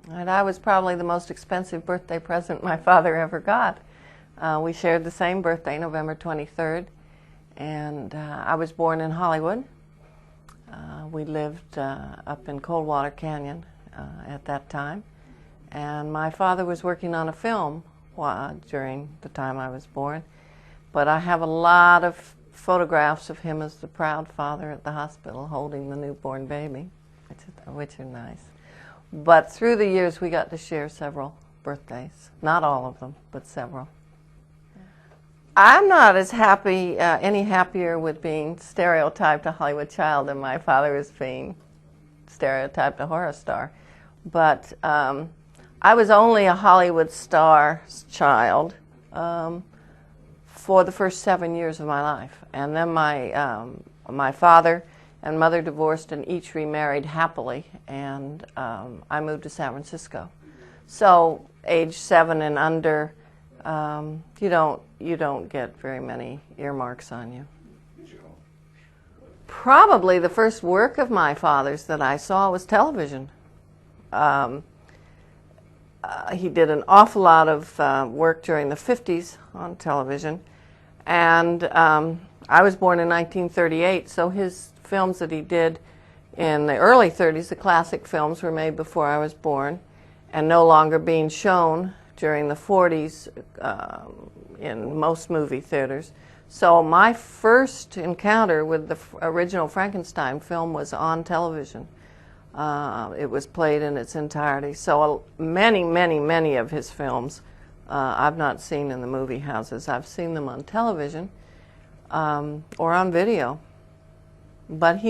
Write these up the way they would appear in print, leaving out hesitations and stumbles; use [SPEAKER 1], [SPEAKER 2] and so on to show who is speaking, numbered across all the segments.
[SPEAKER 1] And I was probably the most expensive birthday present my father ever got. We shared the same birthday, November 23rd, and I was born in Hollywood. We lived up in Coldwater Canyon at that time, and my father was working on a film during the time I was born. But I have a lot of photographs of him as the proud father at the hospital holding the newborn baby, which are nice. But through the years, we got to share several birthdays. Not all of them, but several. I'm not as happy, any happier with being stereotyped a Hollywood child than my father is being stereotyped a horror star. But I was only a Hollywood star's child for the first 7 years of my life. And then my father and mother divorced and each remarried happily, and I moved to San Francisco. So age 7 and under, you don't get very many earmarks on you. Probably the first work of my father's that I saw was television. He did an awful lot of work during the 50s on television, and I was born in 1938, so his films that he did in the early 30s, the classic films, were made before I was born and no longer being shown during the 40s in most movie theaters. So my first encounter with the original Frankenstein film was on television. It was played in its entirety. So many of his films I've not seen in the movie houses. I've seen them on television or on video. But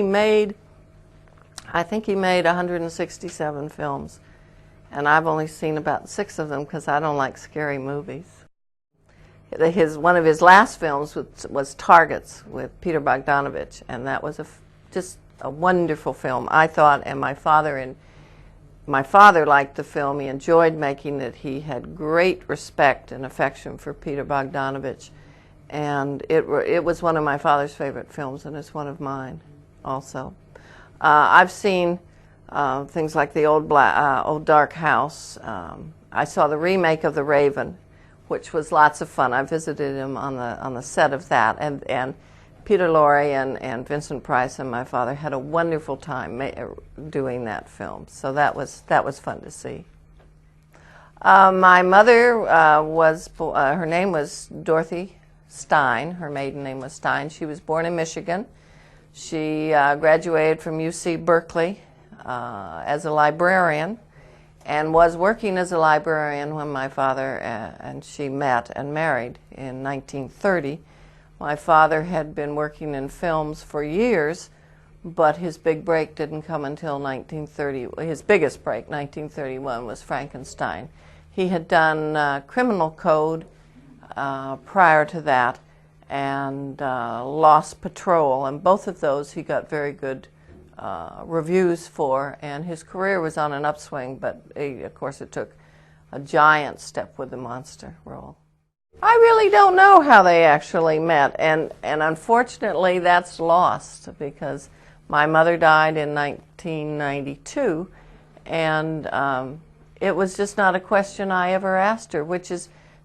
[SPEAKER 1] I think he made 167 films, and I've only seen about 6 of them because I don't like scary movies. One of his last films was Targets with Peter Bogdanovich, and that was just a wonderful film, I thought, and my father liked the film. He enjoyed making it. He had great respect and affection for Peter Bogdanovich, and it was one of my father's favorite films, and it's one of mine also. I've seen things like the Old Dark House. I saw the remake of The Raven, which was lots of fun. I visited him on the set of that, and Peter Lorre and Vincent Price and my father had a wonderful time doing that film. So that was fun to see. My mother her name was Dorothy Stein. Her maiden name was Stein. She was born in Michigan. She graduated from UC Berkeley as a librarian and was working as a librarian when my father and she met and married in 1930. My father had been working in films for years, but his big break didn't come until 1930. His biggest break, 1931, was Frankenstein. He had done Criminal Code prior to that, and Lost Patrol, and both of those he got very good reviews for, and his career was on an upswing, but of course it took a giant step with the monster role. I really don't know how they actually met, and unfortunately that's lost because my mother died in 1992, and it was just not a question I ever asked her, which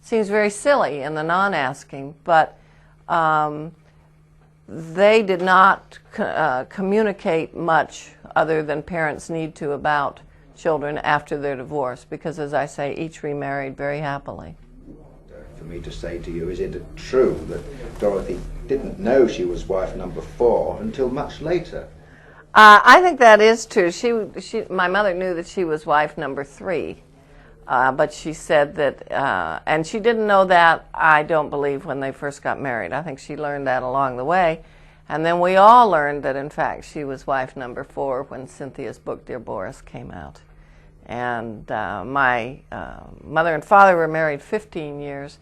[SPEAKER 1] seems very silly in the non-asking, but they did not communicate much other than parents need to about children after their divorce, because as I say, each remarried very happily.
[SPEAKER 2] For me to say to you, is it true that Dorothy didn't know she was wife number 4 until much later?
[SPEAKER 1] I think that is true. My mother knew that she was wife number 3. But she said that, and she didn't know that, I don't believe, when they first got married. I think she learned that along the way. And then we all learned that, in fact, she was wife number 4 when Cynthia's book, Dear Boris, came out. And my mother and father were married 15 years,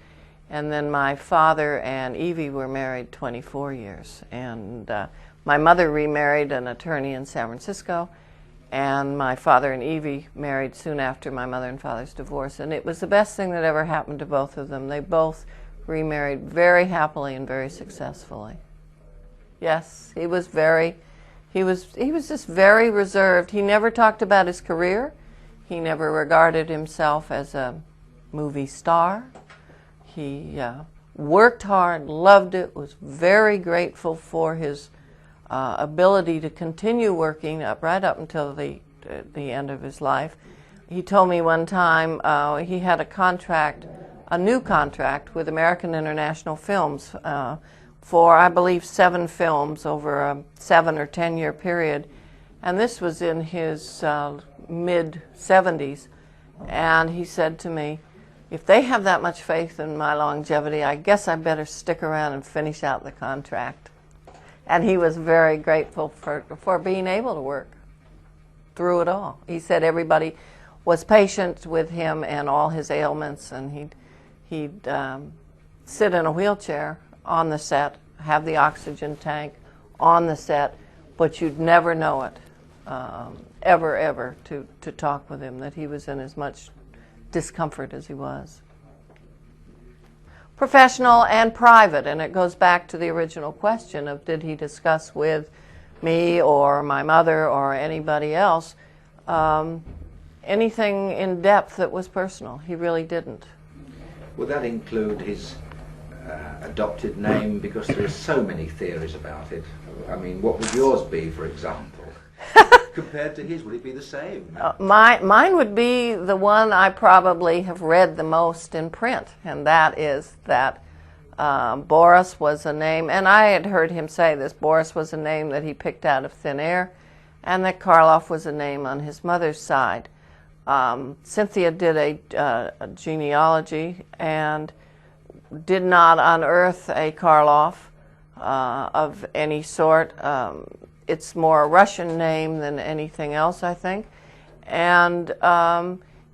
[SPEAKER 1] and then my father and Evie were married 24 years. And my mother remarried an attorney in San Francisco, and my father and Evie married soon after my mother and father's divorce, and it was the best thing that ever happened to both of them. They both remarried very happily and very successfully. Yes, he was just very reserved. He never talked about his career. He never regarded himself as a movie star. He worked hard, loved it, was very grateful for his ability to continue working right up until the end of his life. He told me one time he had a new contract with American International Films for, I believe, 7 films over a 7 or 10 year period. And this was in his mid-70s. And he said to me, if they have that much faith in my longevity, I guess I better stick around and finish out the contract. And he was very grateful for being able to work through it all. He said everybody was patient with him and all his ailments, and he'd sit in a wheelchair on the set, have the oxygen tank on the set, but you'd never know it, ever, to talk with him, that he was in as much discomfort as he was. Professional and private, and it goes back to the original question of did he discuss with me or my mother or anybody else anything in depth that was personal. He really didn't.
[SPEAKER 2] Would that include his adopted name? Because there are so many theories about it. I mean, what would yours be, for example? Compared to his, would it be the same?
[SPEAKER 1] Mine would be the one I probably have read the most in print, and that is that Boris was a name, and I had heard him say this, Boris was a name that he picked out of thin air, and that Karloff was a name on his mother's side. Cynthia did a genealogy and did not unearth a Karloff of any sort. It's more a Russian name than anything else, I think. And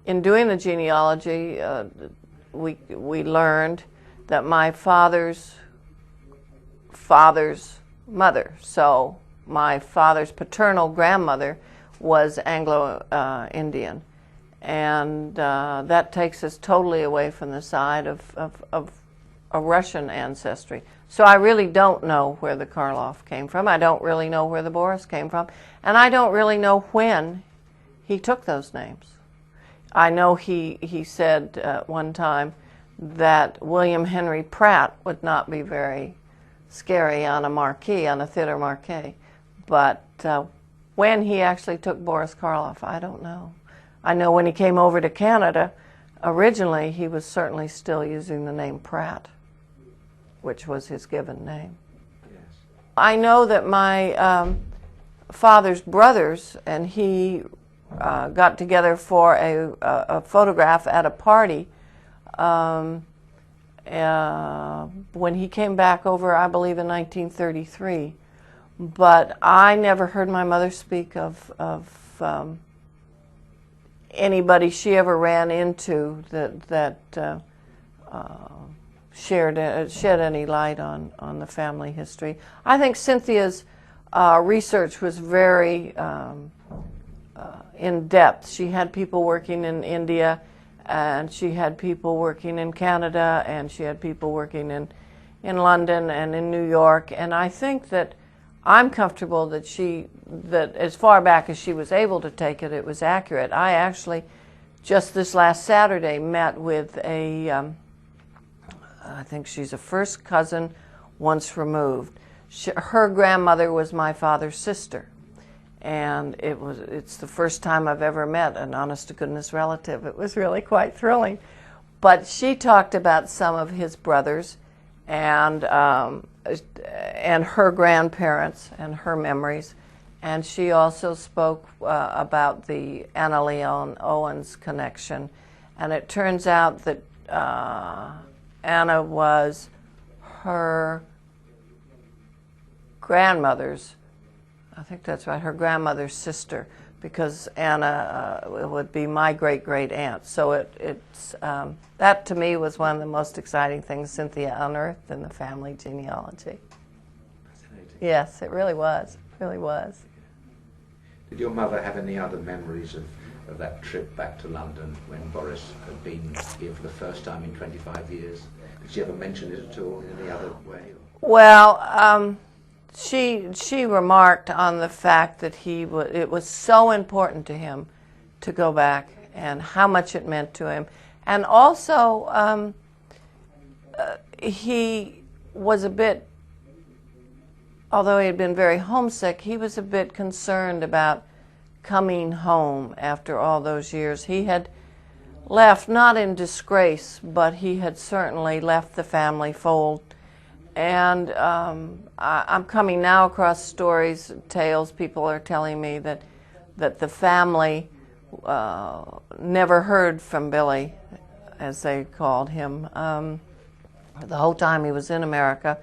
[SPEAKER 1] in doing the genealogy, we learned that my father's mother, so my father's paternal grandmother, was Anglo-Indian. And that takes us totally away from the side of a Russian ancestry. So I really don't know where the Karloff came from. I don't really know where the Boris came from. And I don't really know when he took those names. I know he said one time that William Henry Pratt would not be very scary on a marquee, on a theater marquee. But when he actually took Boris Karloff, I don't know. I know when he came over to Canada, originally he was certainly still using the name Pratt, which was his given name. Yes. I know that my father's brothers and he got together for a photograph at a party when he came back over, I believe, in 1933. But I never heard my mother speak of anybody she ever ran into that shed any light on the family history. I think Cynthia's research was very in depth. She had people working in India, and she had people working in Canada, and she had people working in London and in New York. And I think that I'm comfortable that as far back as she was able to take it, it was accurate. I actually, just this last Saturday, met with I think she's a first cousin, once removed. Her grandmother was my father's sister, and it's the first time I've ever met an honest-to-goodness relative. It was really quite thrilling. But she talked about some of his brothers and her grandparents and her memories, and she also spoke about the Anna Leon Owens connection. And it turns out that Anna was her grandmother's, I think that's right, her grandmother's sister, because Anna would be my great-great-aunt. So it's that to me was one of the most exciting things Cynthia unearthed in the family genealogy. Fascinating. Yes, it really was. It really was.
[SPEAKER 2] Did your mother have any other memories of that trip back to London when Boris had been here for the first time in 25 years? Did she ever mention it at all in any other way?
[SPEAKER 1] Well, she remarked on the fact that it was so important to him to go back and how much it meant to him. And also, he was a bit, although he had been very homesick, he was a bit concerned about coming home after all those years. He had left, not in disgrace, but he had certainly left the family fold. And I'm coming now across stories, tales, people are telling me that the family never heard from Billy, as they called him, the whole time he was in America,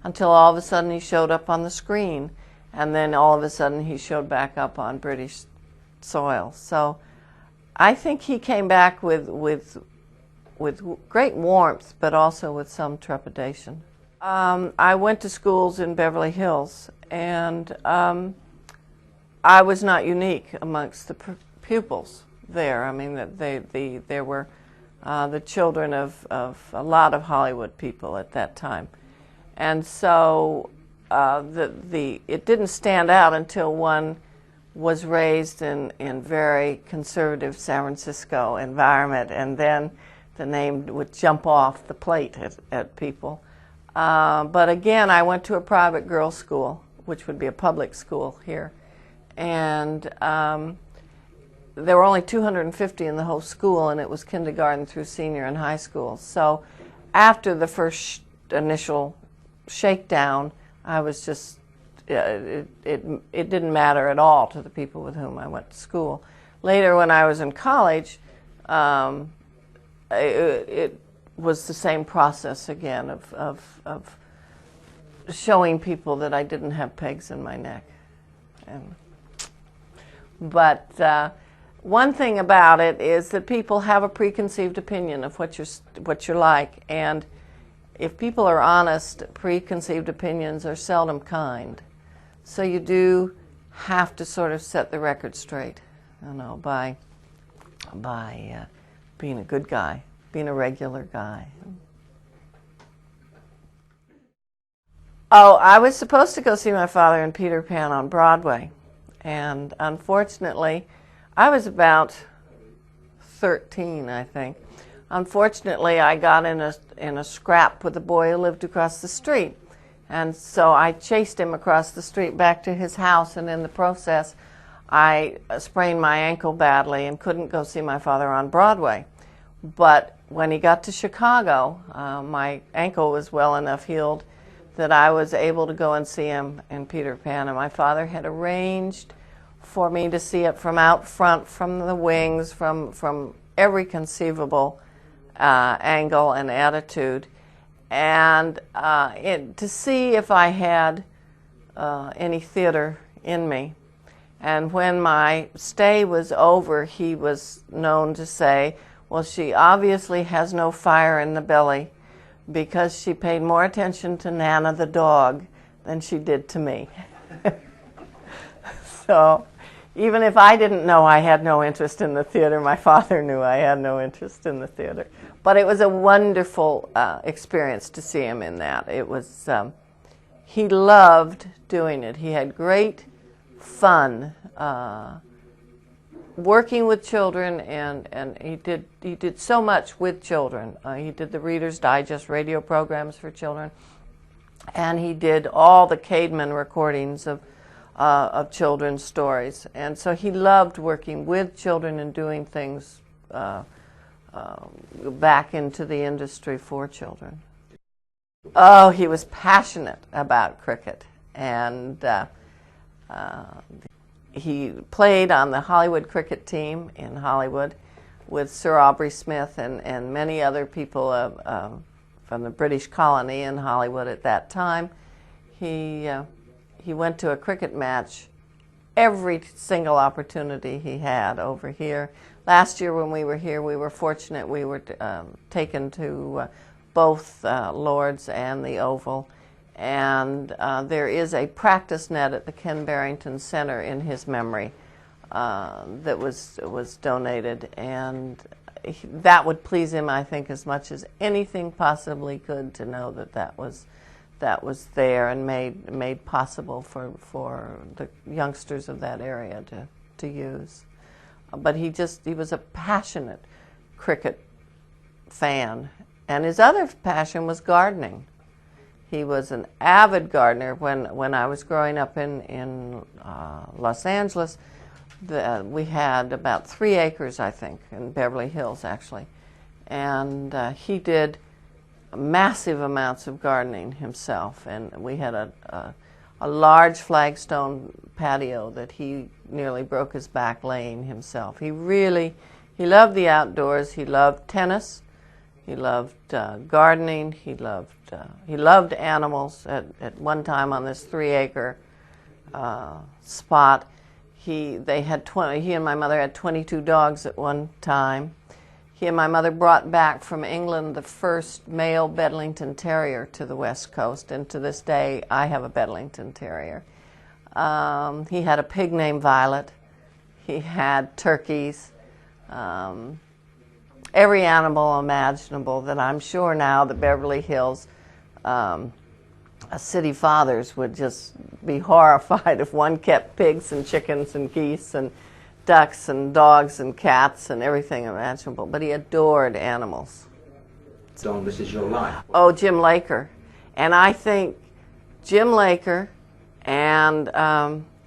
[SPEAKER 1] until all of a sudden he showed up on the screen, and then all of a sudden he showed back up on British soil. So I think he came back with great warmth, but also with some trepidation. I went to schools in Beverly Hills, and I was not unique amongst the pupils there. I mean, there were the children of a lot of Hollywood people at that time. And so it didn't stand out until one was raised in very conservative San Francisco environment, and then the name would jump off the plate at people. But again, I went to a private girls' school, which would be a public school here. And there were only 250 in the whole school, and it was kindergarten through senior and high school. So after the first initial shakedown, I was just, it didn't matter at all to the people with whom I went to school. Later, when I was in college, it was the same process again of showing people that I didn't have pegs in my neck. But one thing about it is that people have a preconceived opinion of what you're like, and if people are honest, preconceived opinions are seldom kind. So you do have to sort of set the record straight, by being a good guy, being a regular guy. Oh, I was supposed to go see my father in Peter Pan on Broadway, and unfortunately, I was about 13, I think. Unfortunately, I got in a scrap with a boy who lived across the street, and so I chased him across the street back to his house, and in the process, I sprained my ankle badly and couldn't go see my father on Broadway. But when he got to Chicago, my ankle was well enough healed that I was able to go and see him in Peter Pan, and my father had arranged for me to see it from out front, from the wings, from every conceivable angle and attitude, and to see if I had any theater in me. And when my stay was over, he was known to say, well, she obviously has no fire in the belly because she paid more attention to Nana the dog than she did to me. So even if I didn't know I had no interest in the theater, my father knew I had no interest in the theater. But it was a wonderful experience to see him in that. It was, he loved doing it. He had great fun working with children, and he did so much with children. He did the Reader's Digest radio programs for children, and he did all the Cademan recordings of children's stories. And so he loved working with children and doing things back into the industry for children. Oh, he was passionate about cricket, and he played on the Hollywood cricket team in Hollywood with Sir Aubrey Smith and many other people from the British colony in Hollywood at that time. He went to a cricket match every single opportunity he had over here. Last year when we were here, we were fortunate. We were taken to both Lord's and the Oval. And there is a practice net at the Ken Barrington Center in his memory that was donated, and that would please him, I think, as much as anything possibly could, to know that was there and made possible for the youngsters of that area to use. but he was a passionate cricket fan. And his other passion was gardening. He was an avid gardener. When I was growing up in Los Angeles, we had about 3 acres, I think, in Beverly Hills, actually. And he did massive amounts of gardening himself. And we had a large flagstone patio that he nearly broke his back laying himself. He loved the outdoors. He loved tennis. He loved gardening. He loved animals. At one time on this 3-acre spot, he and my mother had 22 dogs at one time. He and my mother brought back from England the first male Bedlington Terrier to the West Coast, and to this day I have a Bedlington Terrier. He had a pig named Violet. He had turkeys. Every animal imaginable that I'm sure now the Beverly Hills city fathers would just be horrified if one kept pigs and chickens and geese and ducks and dogs and cats and everything imaginable. But he adored animals.
[SPEAKER 2] Don, this is your life.
[SPEAKER 1] Oh, Jim Laker. And I think Jim Laker and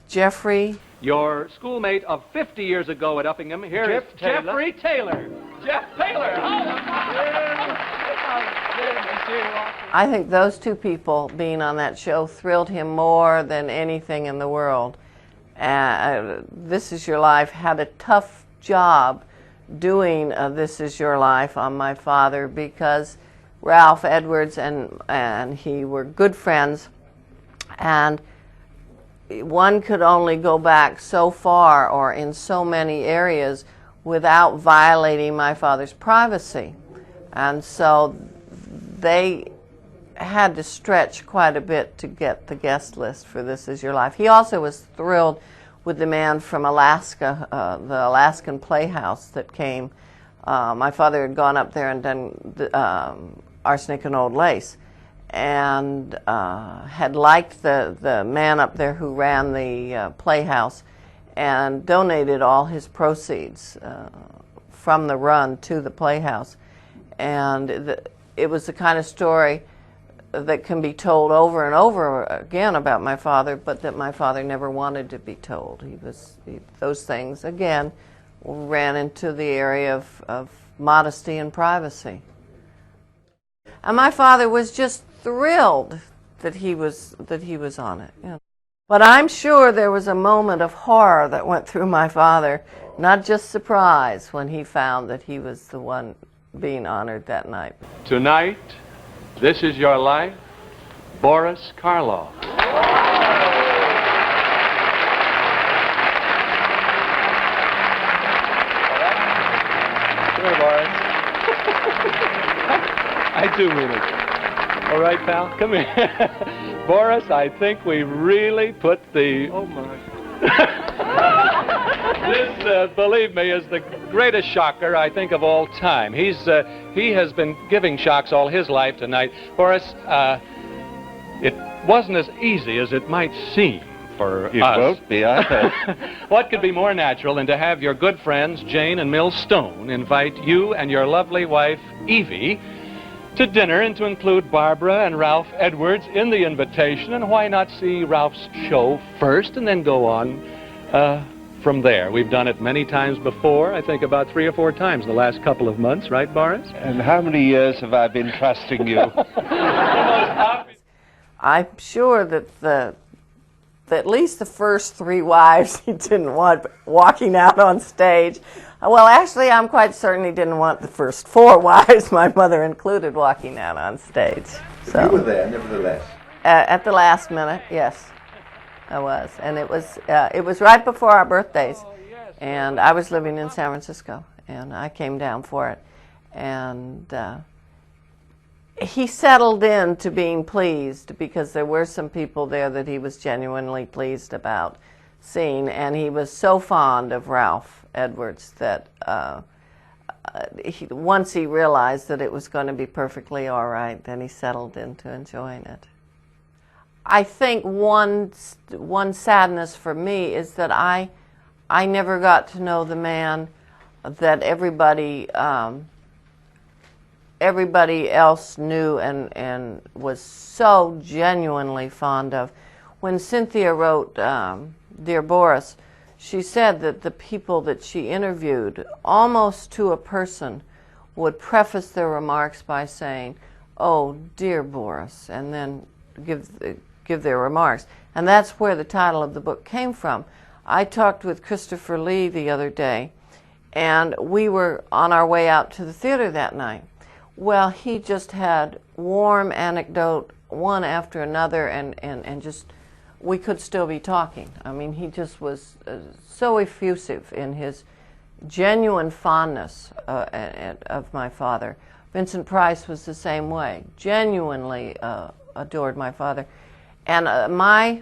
[SPEAKER 1] Jeffrey.
[SPEAKER 3] Your schoolmate of 50 years ago at Uppingham, here is Jeffrey Taylor. Jeff Taylor!
[SPEAKER 1] I think those two people being on that show thrilled him more than anything in the world. This Is Your Life had a tough job doing This Is Your Life on my father, because Ralph Edwards and he were good friends, and one could only go back so far or in so many areas without violating my father's privacy. And so they had to stretch quite a bit to get the guest list for This Is Your Life. He also was thrilled with the man from Alaska, the Alaskan Playhouse that came. My father had gone up there and done Arsenic and Old Lace, and had liked the man up there who ran the Playhouse, and donated all his proceeds from the run to the Playhouse. And it was the kind of story that can be told over and over again about my father, but that my father never wanted to be told. Those things, again, ran into the area of modesty and privacy. And my father was just thrilled that he was on it. Yeah. But I'm sure there was a moment of horror that went through my father, not just surprise, when he found that he was the one being honored that night.
[SPEAKER 3] Tonight, This Is Your Life, Boris Karloff. Come here, Boris. I do mean it. All right, pal? Come here. Boris, I think we really put the... Oh, my. This, believe me, is the greatest shocker, I think, of all time. He has been giving shocks all his life tonight. Boris, it wasn't as easy as it might seem for us.
[SPEAKER 4] It won't be, I hope.
[SPEAKER 3] What could be more natural than to have your good friends, Jane and Mill Stone, invite you and your lovely wife, Evie, to dinner, and to include Barbara and Ralph Edwards in the invitation, and why not see Ralph's show first and then go on from there. We've done it many times before, I think about 3 or 4 times in the last couple of months, right, Boris?
[SPEAKER 4] And how many years have I been trusting you?
[SPEAKER 1] I'm sure that at least the first 3 wives he didn't want walking out on stage. Well, actually, I'm quite certain he didn't want the first 4 wives, my mother included, walking out on stage. So,
[SPEAKER 2] you were there, nevertheless.
[SPEAKER 1] At the last minute, yes, I was. And it was right before our birthdays. And I was living in San Francisco, and I came down for it. And he settled into being pleased, because there were some people there that he was genuinely pleased about seeing, and he was so fond of Ralph Edwards that once he realized that it was going to be perfectly all right, then he settled into enjoying it. I think one sadness for me is that I I never got to know the man that everybody else knew and was so genuinely fond of. When Cynthia wrote Dear Boris, she said that the people that she interviewed, almost to a person, would preface their remarks by saying, "Oh, dear Boris," and then give their remarks. And that's where the title of the book came from. I talked with Christopher Lee the other day, and we were on our way out to the theater that night. Well, he just had warm anecdote, one after another, and just, we could still be talking. I mean, he just was so effusive in his genuine fondness of my father. Vincent Price was the same way, genuinely adored my father. And my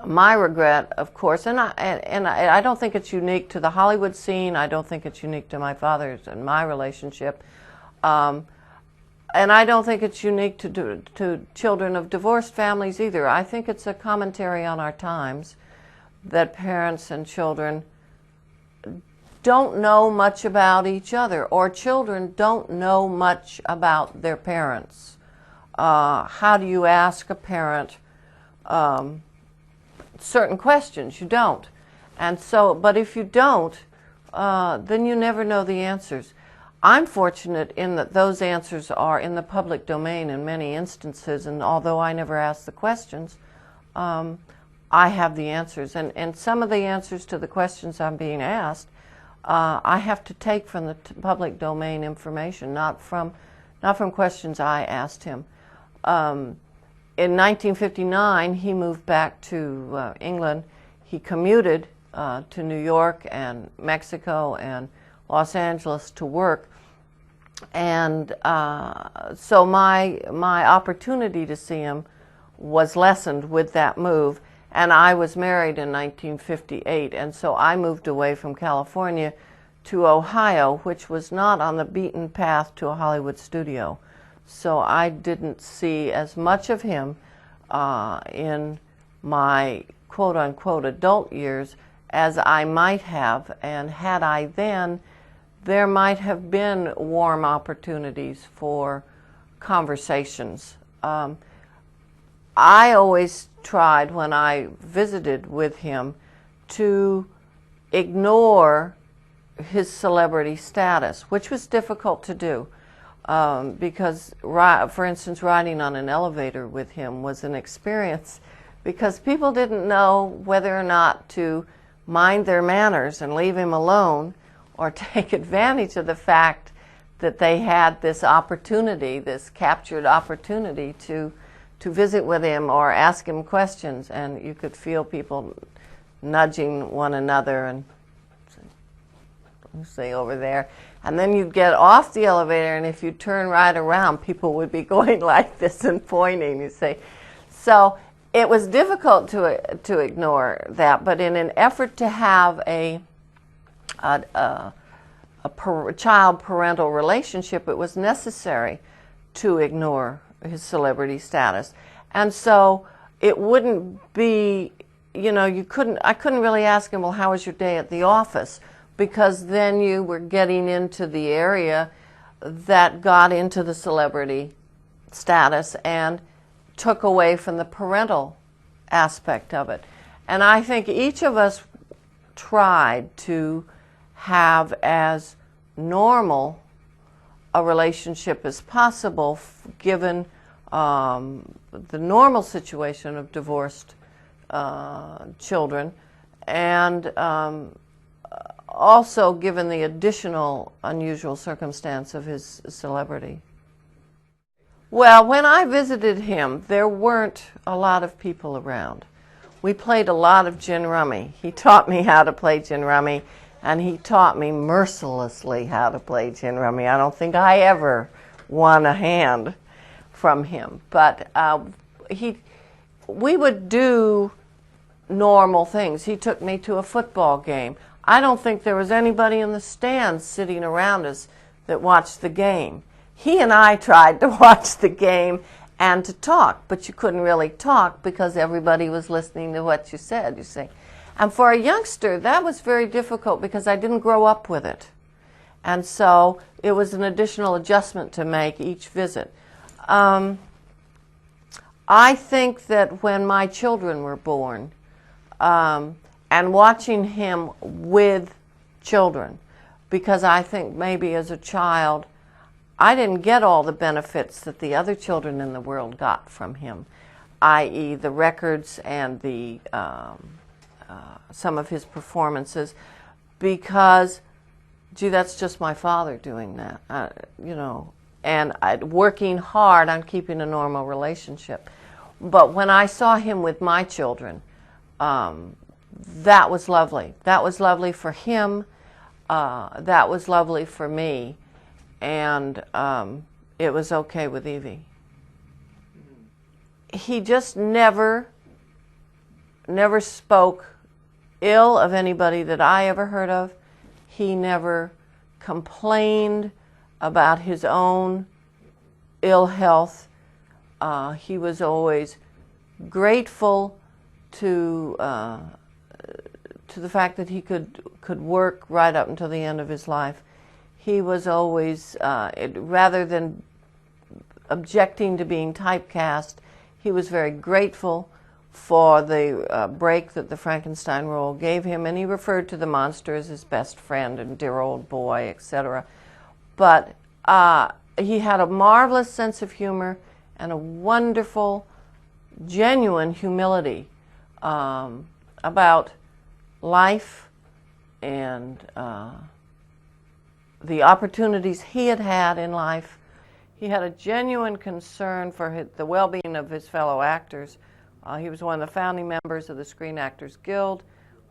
[SPEAKER 1] regret, of course, and I don't think it's unique to the Hollywood scene. I don't think it's unique to my father's and my relationship. And I don't think it's unique to children of divorced families either. I think it's a commentary on our times that parents and children don't know much about each other, or children don't know much about their parents. How do you ask a parent certain questions? You don't. And so, but if you don't, then you never know the answers. I'm fortunate in that those answers are in the public domain in many instances, and although I never ask the questions, I have the answers. And some of the answers to the questions I'm being asked, I have to take from the public domain information, not from questions I asked him. In 1959, he moved back to England. He commuted to New York and Mexico and Los Angeles to work. And so my opportunity to see him was lessened with that move. And I was married in 1958, and so I moved away from California to Ohio, which was not on the beaten path to a Hollywood studio. So I didn't see as much of him in my quote-unquote adult years as I might have, and had I then, there might have been warm opportunities for conversations. I always tried, when I visited with him, to ignore his celebrity status, which was difficult to do. Because, for instance, riding on an elevator with him was an experience, because people didn't know whether or not to mind their manners and leave him alone, or take advantage of the fact that they had this opportunity, this captured opportunity to visit with him or ask him questions. And you could feel people nudging one another and say over there. And then you'd get off the elevator, and if you turn right around, people would be going like this and pointing, you see. So it was difficult to ignore that, but in an effort to have a child-parental relationship, it was necessary to ignore his celebrity status. And so it wouldn't be, I couldn't really ask him, well, how was your day at the office? Because then you were getting into the area that got into the celebrity status and took away from the parental aspect of it. And I think each of us tried to have as normal a relationship as possible, given the normal situation of divorced children, and also given the additional unusual circumstance of his celebrity. Well, when I visited him, there weren't a lot of people around. We played a lot of gin rummy. He taught me how to play gin rummy, and he taught me mercilessly how to play gin rummy. I don't think I ever won a hand from him. But we would do normal things. He took me to a football game. I don't think there was anybody in the stands sitting around us that watched the game. He and I tried to watch the game and to talk, but you couldn't really talk because everybody was listening to what you said, you see. And for a youngster, that was very difficult because I didn't grow up with it. And so it was an additional adjustment to make each visit. I think that when my children were born, and watching him with children, because I think maybe as a child, I didn't get all the benefits that the other children in the world got from him, i.e. the records and the some of his performances, because, gee, that's just my father doing that, you know, and working hard on keeping a normal relationship. But when I saw him with my children, that was lovely. That was lovely for him. That was lovely for me. And it was okay with Evie. He just never spoke ill of anybody that I ever heard of. He never complained about his own ill health. He was always grateful to the fact that he could work right up until the end of his life. He was always, rather than objecting to being typecast, he was very grateful for the break that the Frankenstein role gave him, and he referred to the monster as his best friend and dear old boy, etc. But he had a marvelous sense of humor and a wonderful, genuine humility about life and the opportunities he had had in life. He had a genuine concern for the well-being of his fellow actors. He was one of the founding members of the Screen Actors Guild,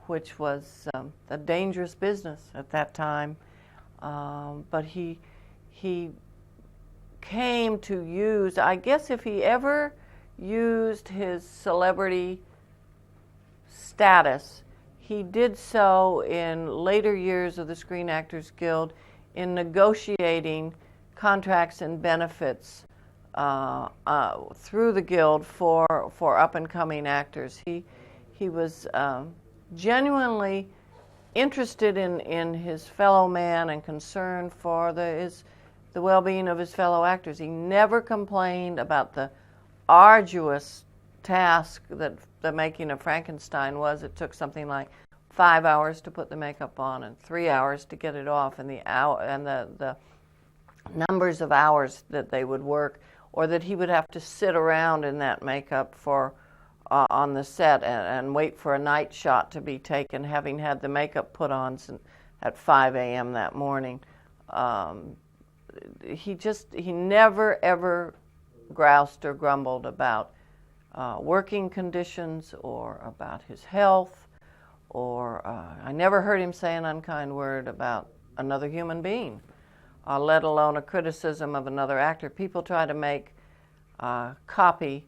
[SPEAKER 1] which was a dangerous business at that time. But he came to use, I guess if he ever used his celebrity status, he did so in later years of the Screen Actors Guild in negotiating contracts and benefits through the Guild for up-and-coming actors. He was genuinely interested in his fellow man and concerned for the well-being of his fellow actors. He never complained about the arduous task that the making of Frankenstein was. It took something like 5 hours to put the makeup on and 3 hours to get it off, and the numbers of hours that they would work, or that he would have to sit around in that makeup for on the set and wait for a night shot to be taken, having had the makeup put on at 5 a.m. that morning. He never ever groused or grumbled about working conditions or about his health, or I never heard him say an unkind word about another human being, let alone a criticism of another actor. People try to make a copy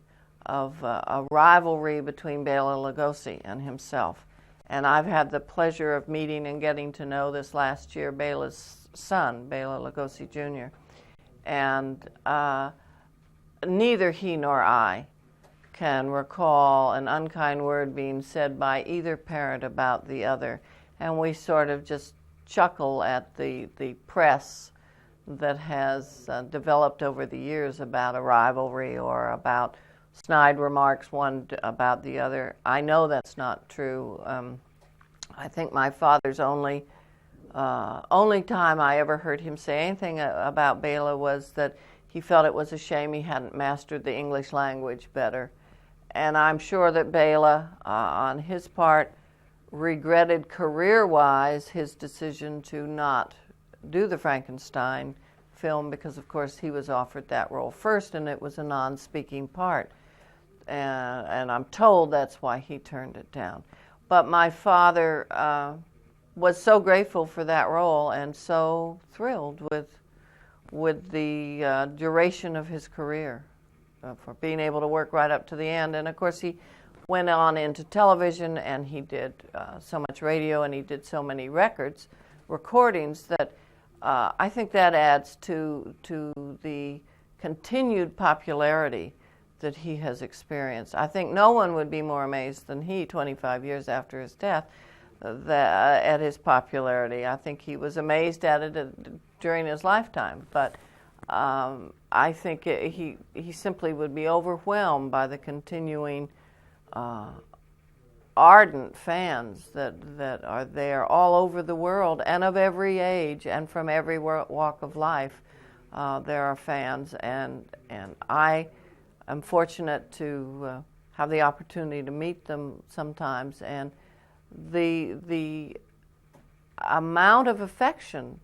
[SPEAKER 1] of a rivalry between Bela Lugosi and himself. And I've had the pleasure of meeting and getting to know this last year Bela's son, Bela Lugosi Jr. And neither he nor I can recall an unkind word being said by either parent about the other. And we sort of just chuckle at the press that has developed over the years about a rivalry or about snide remarks one about the other. I know that's not true. I think my father's only time I ever heard him say anything about Bela was that he felt it was a shame he hadn't mastered the English language better. And I'm sure that Bela, on his part, regretted career-wise his decision to not do the Frankenstein film because, of course, he was offered that role first, and it was a non-speaking part. And I'm told that's why he turned it down. But my father was so grateful for that role and so thrilled with the duration of his career, for being able to work right up to the end. And of course he went on into television, and he did so much radio, and he did so many recordings that I think that adds to the continued popularity that he has experienced. I think no one would be more amazed than he, 25 years after his death, at his popularity. I think he was amazed at it during his lifetime, but I think he simply would be overwhelmed by the continuing ardent fans that are there all over the world and of every age and from every walk of life. There are fans, and I am fortunate to have the opportunity to meet them sometimes, and the amount of affection,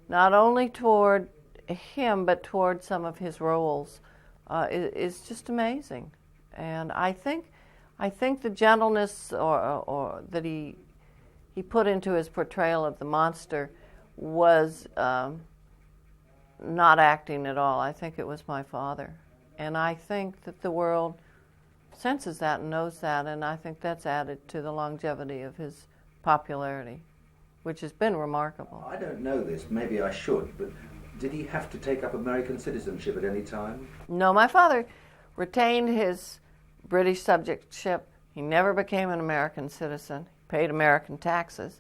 [SPEAKER 1] not only toward him but toward some of his roles, is just amazing. And I think the gentleness or that he put into his portrayal of the monster was not acting at all. I think it was my father. And I think that the world senses that and knows that, and I think that's added to the longevity of his popularity, which has been remarkable.
[SPEAKER 2] I don't know this, maybe I should, but did he have to take up American citizenship at any time?
[SPEAKER 1] No, my father retained his British subjectship. He never became an American citizen. He paid American taxes,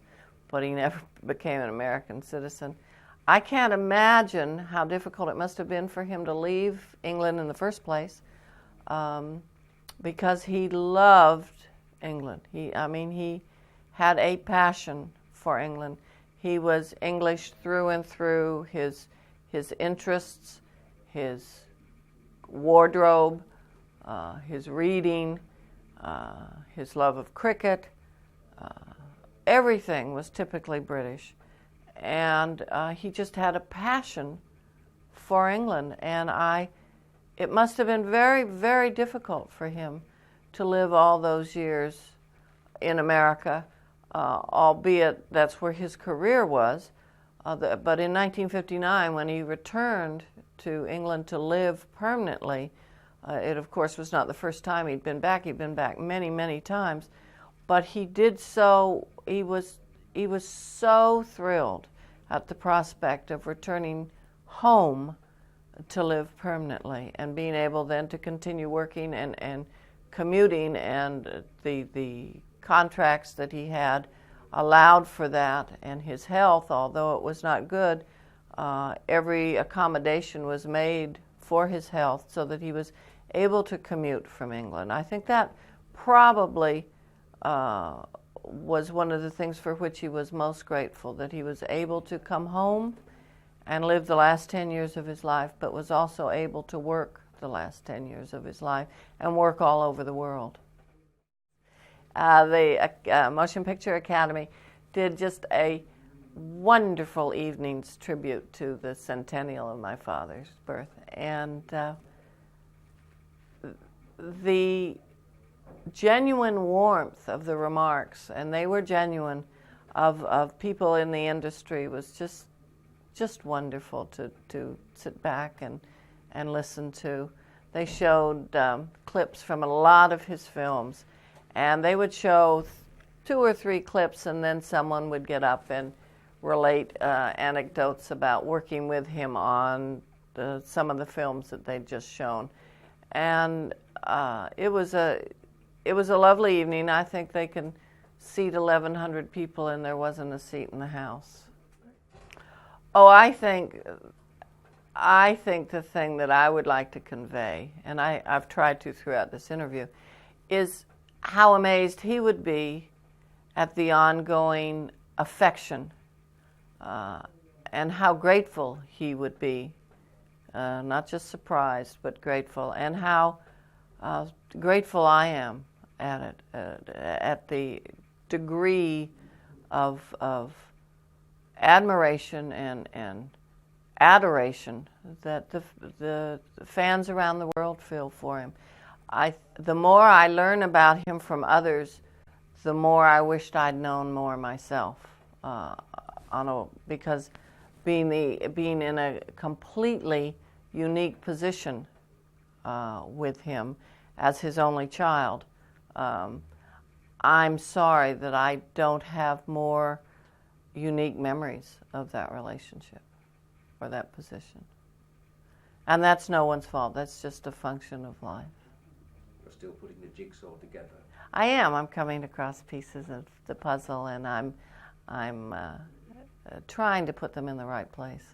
[SPEAKER 1] but he never became an American citizen. I can't imagine how difficult it must have been for him to leave England in the first place, because he loved England. He had a passion for England. He was English through and through. His interests, his wardrobe, his reading, his love of cricket, everything was typically British. And he just had a passion for England, and it must have been very, very difficult for him to live all those years in America, albeit that's where his career was. But in 1959, when he returned to England to live permanently, it of course was not the first time he'd been back. He'd been back many, many times, but he did so. He was so thrilled at the prospect of returning home to live permanently and being able then to continue working and commuting, and the contracts that he had allowed for that, and his health, although it was not good, every accommodation was made for his health so that he was able to commute from England. I think that probably was one of the things for which he was most grateful, that he was able to come home and live the last 10 years of his life, but was also able to work the last 10 years of his life and work all over the world. The Motion Picture Academy did just a wonderful evening's tribute to the centennial of my father's birth, and the genuine warmth of the remarks, and they were genuine, of people in the industry was just wonderful to sit back and listen to. They showed clips from a lot of his films, and they would show 2 or 3 clips, and then someone would get up and relate anecdotes about working with him on some of the films that they'd just shown. And it was a lovely evening. I think they can seat 1,100 people, and there wasn't a seat in the house. Oh, I think the thing that I would like to convey, and I've tried to throughout this interview, is how amazed he would be at the ongoing affection, and how grateful he would be, not just surprised, but grateful, and how grateful I am at it, at the degree of admiration and adoration that the fans around the world feel for him. The more I learn about him from others, the more I wished I'd known more myself. Because being in a completely unique position with him as his only child, I'm sorry that I don't have more unique memories of that relationship or that position. And that's no one's fault. That's just a function of life.
[SPEAKER 2] still putting the jigsaw together?
[SPEAKER 1] I am. I'm coming across pieces of the puzzle, and I'm trying to put them in the right place.